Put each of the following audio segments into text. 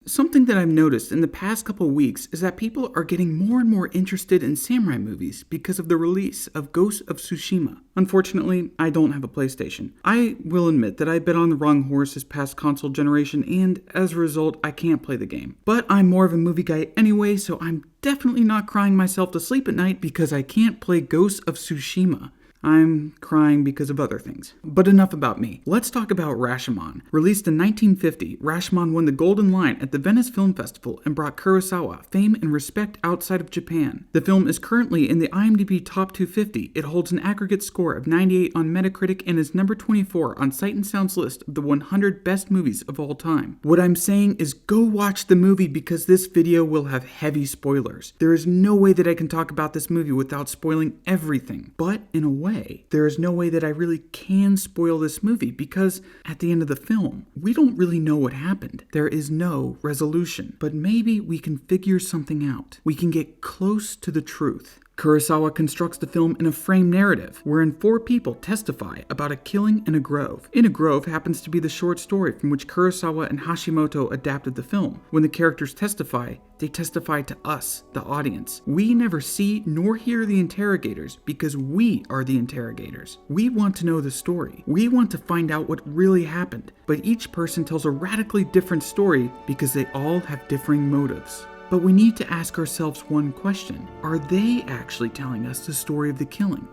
Something that I've noticed in the past couple weeks is that people are getting more and more interested in samurai movies because of the release of Ghost of Tsushima. Unfortunately, I don't have a PlayStation. I will admit that I bet on the wrong horse this past console generation, and as a result, I can't play the game. But I'm more of a movie guy anyway, so I'm definitely not crying myself to sleep at night because I can't play Ghost of Tsushima. I'm crying because of other things. But enough about me. Let's talk about Rashomon. Released in 1950, Rashomon won the Golden Lion at the Venice Film Festival and brought Kurosawa fame and respect outside of Japan. The film is currently in the IMDb Top 250. It holds an aggregate score of 98 on Metacritic and is number 24 on Sight and Sound's list of the 100 best movies of all time. What I'm saying is go watch the movie because this video will have heavy spoilers. There is no way that I can talk about this movie without spoiling everything. But in a way, there is no way that I really can spoil this movie because at the end of the film, we don't really know what happened. There is no resolution, but maybe we can figure something out. We can get close to the truth. Kurosawa constructs the film in a frame narrative, wherein 4 people testify about a killing in a grove. In a Grove happens to be the short story from which Kurosawa and Hashimoto adapted the film. When the characters testify, they testify to us, the audience. We never see nor hear the interrogators because we are the interrogators. We want to know the story. We want to find out what really happened, but each person tells a radically different story because they all have differing motives. But we need to ask ourselves one question. Are they actually telling us the story of the killing?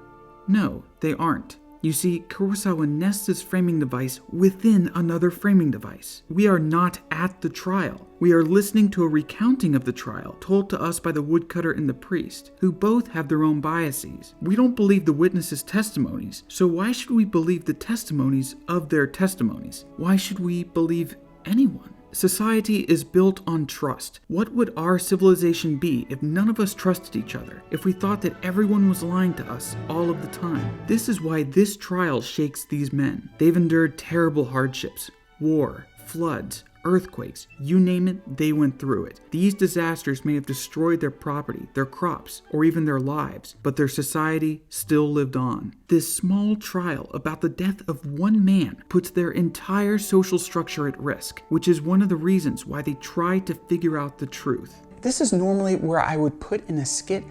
No, they aren't. You see, Kurosawa nests his framing device within another framing device. We are not at the trial. We are listening to a recounting of the trial told to us by the woodcutter and the priest, who both have their own biases. We don't believe the witnesses' testimonies, so why should we believe the testimonies of their testimonies? Why should we believe anyone? Society is built on trust. What would our civilization be if none of us trusted each other? If we thought that everyone was lying to us all of the time? This is why this trial shakes these men. They've endured terrible hardships, war, floods, earthquakes, you name it, they went through it. These disasters may have destroyed their property, their crops, or even their lives, but their society still lived on. This small trial about the death of one man puts their entire social structure at risk, which is one of the reasons why they try to figure out the truth. This is normally where I would put in a skit,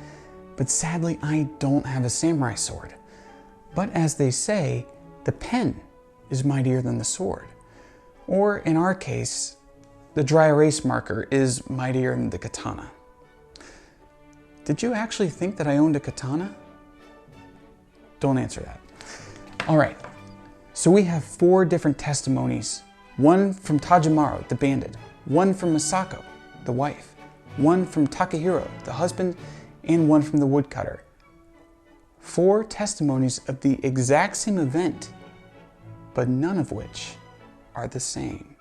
but sadly I don't have a samurai sword. But as they say, the pen is mightier than the sword. Or, in our case, the dry erase marker is mightier than the katana. Did you actually think that I owned a katana? Don't answer that. All right, so we have 4 different testimonies. One from Tajimaro, the bandit. One from Masako, the wife. One from Takahiro, the husband. And one from the woodcutter. 4 testimonies of the exact same event, but none of which are the same.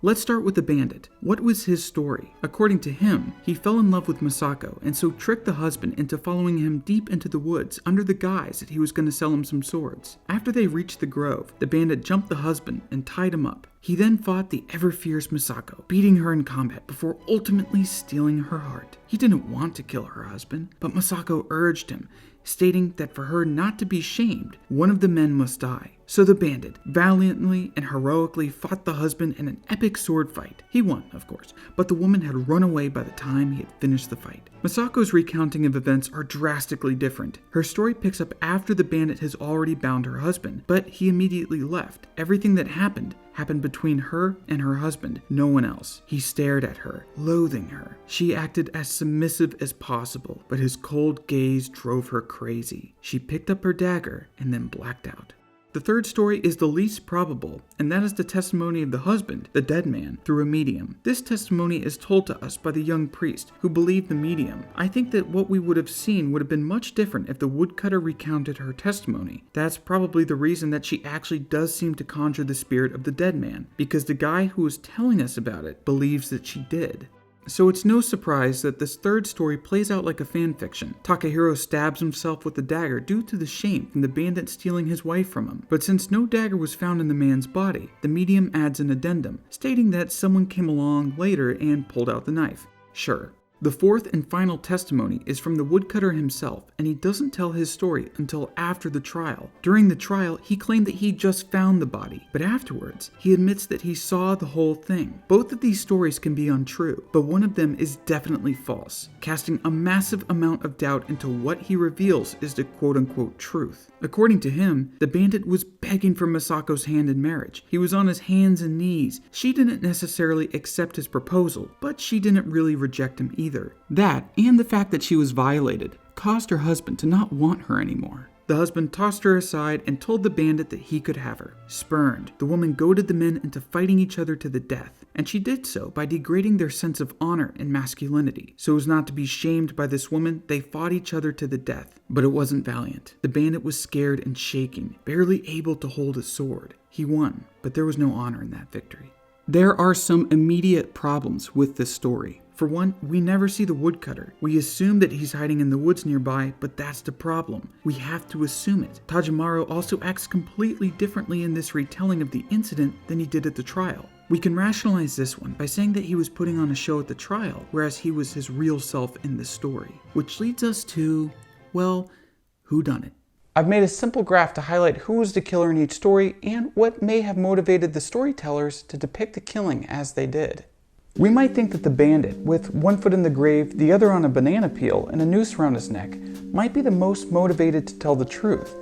Let's start with the bandit. What was his story? According to him, he fell in love with Masako and so tricked the husband into following him deep into the woods under the guise that he was going to sell him some swords. After they reached the grove, the bandit jumped the husband and tied him up. He then fought the ever-fierce Masako, beating her in combat before ultimately stealing her heart. He didn't want to kill her husband, but Masako urged him, stating that for her not to be shamed, one of the men must die. So the bandit valiantly and heroically fought the husband in an epic sword fight. He won, of course, but the woman had run away by the time he had finished the fight. Masako's recounting of events are drastically different. Her story picks up after the bandit has already bound her husband, but he immediately left. Everything that happened between her and her husband, no one else. He stared at her, loathing her. She acted as submissive as possible, but his cold gaze drove her crazy. She picked up her dagger and then blacked out. The third story is the least probable, and that is the testimony of the husband, the dead man, through a medium. This testimony is told to us by the young priest, who believed the medium. I think that what we would have seen would have been much different if the woodcutter recounted her testimony. That's probably the reason that she actually does seem to conjure the spirit of the dead man, because the guy who is telling us about it believes that she did. So it's no surprise that this third story plays out like a fanfiction. Takahiro stabs himself with the dagger due to the shame from the bandit stealing his wife from him. But since no dagger was found in the man's body, the medium adds an addendum, stating that someone came along later and pulled out the knife. Sure. The fourth and final testimony is from the woodcutter himself, and he doesn't tell his story until after the trial. During the trial, he claimed that he just found the body, but afterwards, he admits that he saw the whole thing. Both of these stories can be untrue, but one of them is definitely false, casting a massive amount of doubt into what he reveals is the quote-unquote truth. According to him, the bandit was begging for Masako's hand in marriage. He was on his hands and knees. She didn't necessarily accept his proposal, but she didn't really reject him either. That, and the fact that she was violated, caused her husband to not want her anymore. The husband tossed her aside and told the bandit that he could have her. Spurned, the woman goaded the men into fighting each other to the death, and she did so by degrading their sense of honor and masculinity. So as not to be shamed by this woman, they fought each other to the death. But it wasn't valiant. The bandit was scared and shaking, barely able to hold a sword. He won, but there was no honor in that victory. There are some immediate problems with this story. For one, we never see the woodcutter. We assume that he's hiding in the woods nearby, but that's the problem. We have to assume it. Tajimaro also acts completely differently in this retelling of the incident than he did at the trial. We can rationalize this one by saying that he was putting on a show at the trial, whereas he was his real self in the story. Which leads us to, well, whodunit? I've made a simple graph to highlight who was the killer in each story and what may have motivated the storytellers to depict the killing as they did. We might think that the bandit, with one foot in the grave, the other on a banana peel, and a noose around his neck, might be the most motivated to tell the truth,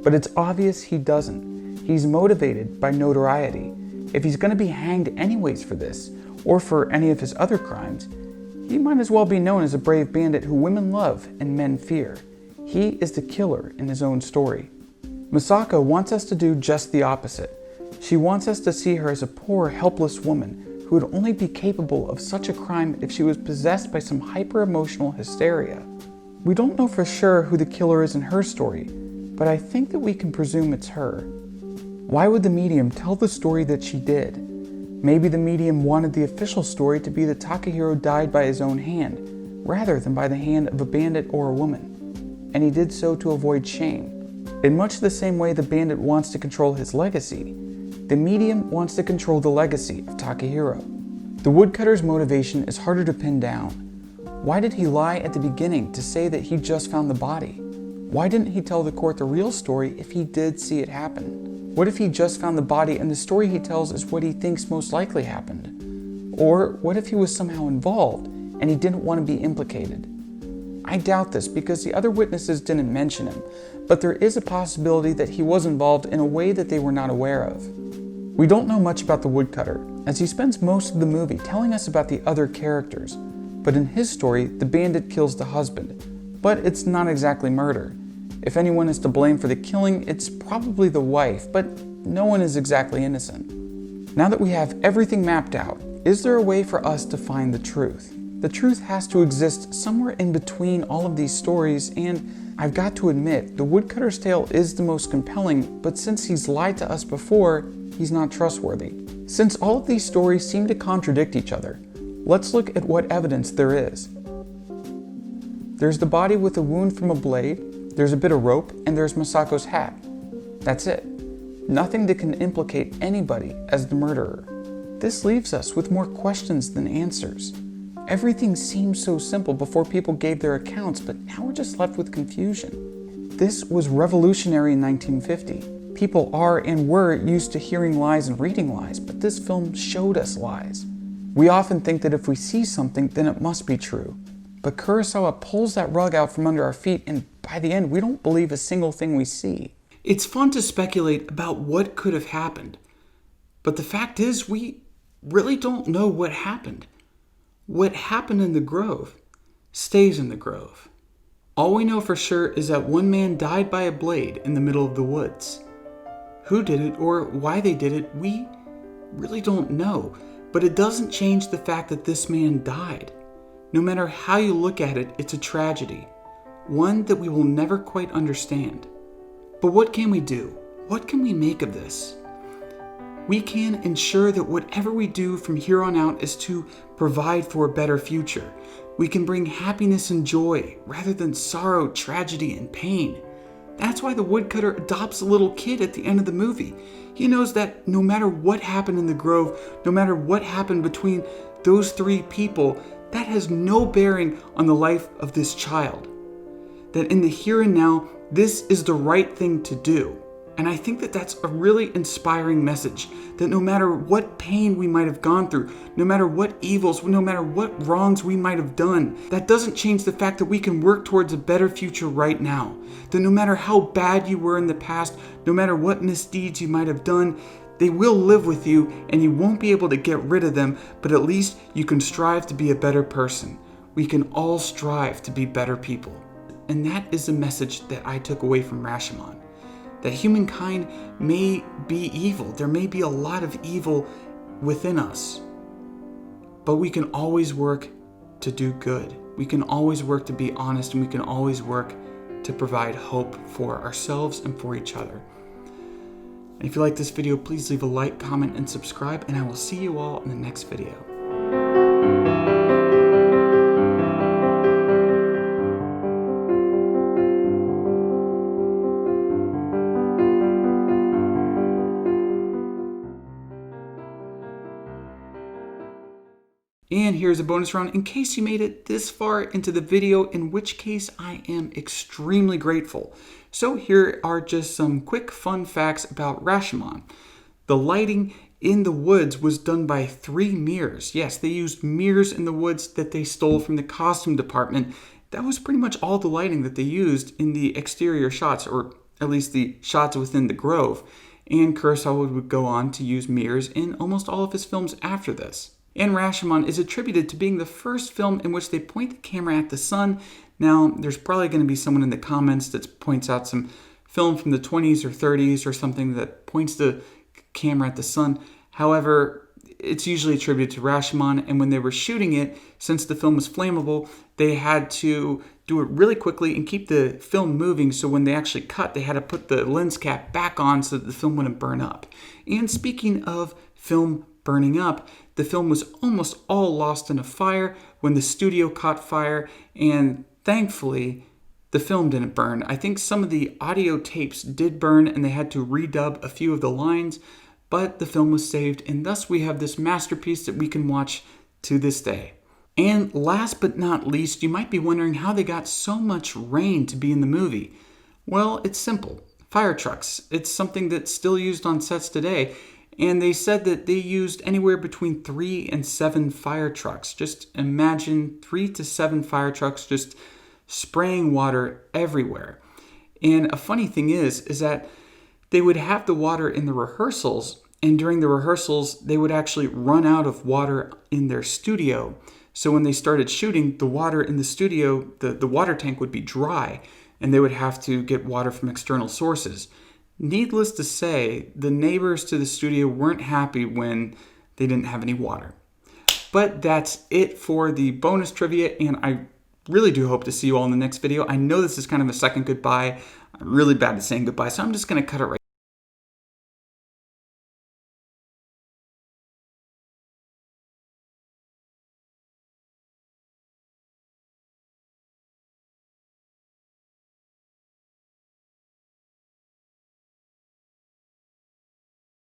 but it's obvious he doesn't. He's motivated by notoriety. If he's going to be hanged anyways for this, or for any of his other crimes, he might as well be known as a brave bandit who women love and men fear. He is the killer in his own story. Masako wants us to do just the opposite. She wants us to see her as a poor, helpless woman who would only be capable of such a crime if she was possessed by some hyper-emotional hysteria. We don't know for sure who the killer is in her story, but I think that we can presume it's her. Why would the medium tell the story that she did? Maybe the medium wanted the official story to be that Takahiro died by his own hand, rather than by the hand of a bandit or a woman, and he did so to avoid shame. In much the same way the bandit wants to control his legacy, the medium wants to control the legacy of Takahiro. The woodcutter's motivation is harder to pin down. Why did he lie at the beginning to say that he just found the body? Why didn't he tell the court the real story if he did see it happen? What if he just found the body and the story he tells is what he thinks most likely happened? Or what if he was somehow involved and he didn't want to be implicated? I doubt this because the other witnesses didn't mention him, but there is a possibility that he was involved in a way that they were not aware of. We don't know much about the woodcutter, as he spends most of the movie telling us about the other characters, but in his story, the bandit kills the husband, but it's not exactly murder. If anyone is to blame for the killing, it's probably the wife, but no one is exactly innocent. Now that we have everything mapped out, is there a way for us to find the truth? The truth has to exist somewhere in between all of these stories, and I've got to admit, the woodcutter's tale is the most compelling, but since he's lied to us before, he's not trustworthy. Since all of these stories seem to contradict each other, let's look at what evidence there is. There's the body with a wound from a blade, there's a bit of rope, and there's Masako's hat. That's it. Nothing that can implicate anybody as the murderer. This leaves us with more questions than answers. Everything seemed so simple before people gave their accounts, but now we're just left with confusion. This was revolutionary in 1950. People are and were used to hearing lies and reading lies, but this film showed us lies. We often think that if we see something, then it must be true. But Kurosawa pulls that rug out from under our feet, and by the end, we don't believe a single thing we see. It's fun to speculate about what could have happened, but the fact is, we really don't know what happened. What happened in the grove stays in the grove. All we know for sure is that one man died by a blade in the middle of the woods. Who did it or why they did it, we really don't know, but it doesn't change the fact that this man died. No matter how you look at it, it's a tragedy, one that we will never quite understand. But what can we do? What can we make of this? We can ensure that whatever we do from here on out is to provide for a better future. We can bring happiness and joy rather than sorrow, tragedy, and pain. That's why the woodcutter adopts a little kid at the end of the movie. He knows that no matter what happened in the grove, no matter what happened between those three people, that has no bearing on the life of this child. That in the here and now, this is the right thing to do. And I think that that's a really inspiring message, that no matter what pain we might have gone through, no matter what evils, no matter what wrongs we might have done, that doesn't change the fact that we can work towards a better future right now. That no matter how bad you were in the past, no matter what misdeeds you might have done, they will live with you and you won't be able to get rid of them, but at least you can strive to be a better person. We can all strive to be better people. And that is the message that I took away from Rashomon. That humankind may be evil. There may be a lot of evil within us. But we can always work to do good. We can always work to be honest, and we can always work to provide hope for ourselves and for each other. And if you like this video, please leave a like, comment, and subscribe, and I will see you all in the next video. And here's a bonus round in case you made it this far into the video, in which case I am extremely grateful. So here are just some quick fun facts about Rashomon. The lighting in the woods was done by 3 mirrors. Yes, they used mirrors in the woods that they stole from the costume department. That was pretty much all the lighting that they used in the exterior shots, or at least the shots within the grove. And Kurosawa would go on to use mirrors in almost all of his films after this. And Rashomon is attributed to being the first film in which they point the camera at the sun. Now, there's probably going to be someone in the comments that points out some film from the 20s or 30s or something that points the camera at the sun. However, it's usually attributed to Rashomon, and when they were shooting it, since the film was flammable, they had to do it really quickly and keep the film moving, so when they actually cut, they had to put the lens cap back on so that the film wouldn't burn up. And speaking of film burning up, the film was almost all lost in a fire when the studio caught fire, and thankfully, the film didn't burn. I think some of the audio tapes did burn and they had to redub a few of the lines, but the film was saved, and thus we have this masterpiece that we can watch to this day. And last but not least, you might be wondering how they got so much rain to be in the movie. Well, it's simple. Fire trucks. It's something that's still used on sets today. And they said that they used anywhere between 3 and 7 fire trucks. Just imagine 3 to 7 fire trucks just spraying water everywhere. And a funny thing is that they would have the water in the rehearsals, and during the rehearsals, they would actually run out of water in their studio. So when they started shooting, the water in the studio, the water tank would be dry, and they would have to get water from external sources. Needless to say, the neighbors to the studio weren't happy when they didn't have any water. But that's it for the bonus trivia, and I really do hope to see you all in the next video. I know this is kind of a second goodbye. I'm really bad at saying goodbye, so I'm just going to cut it right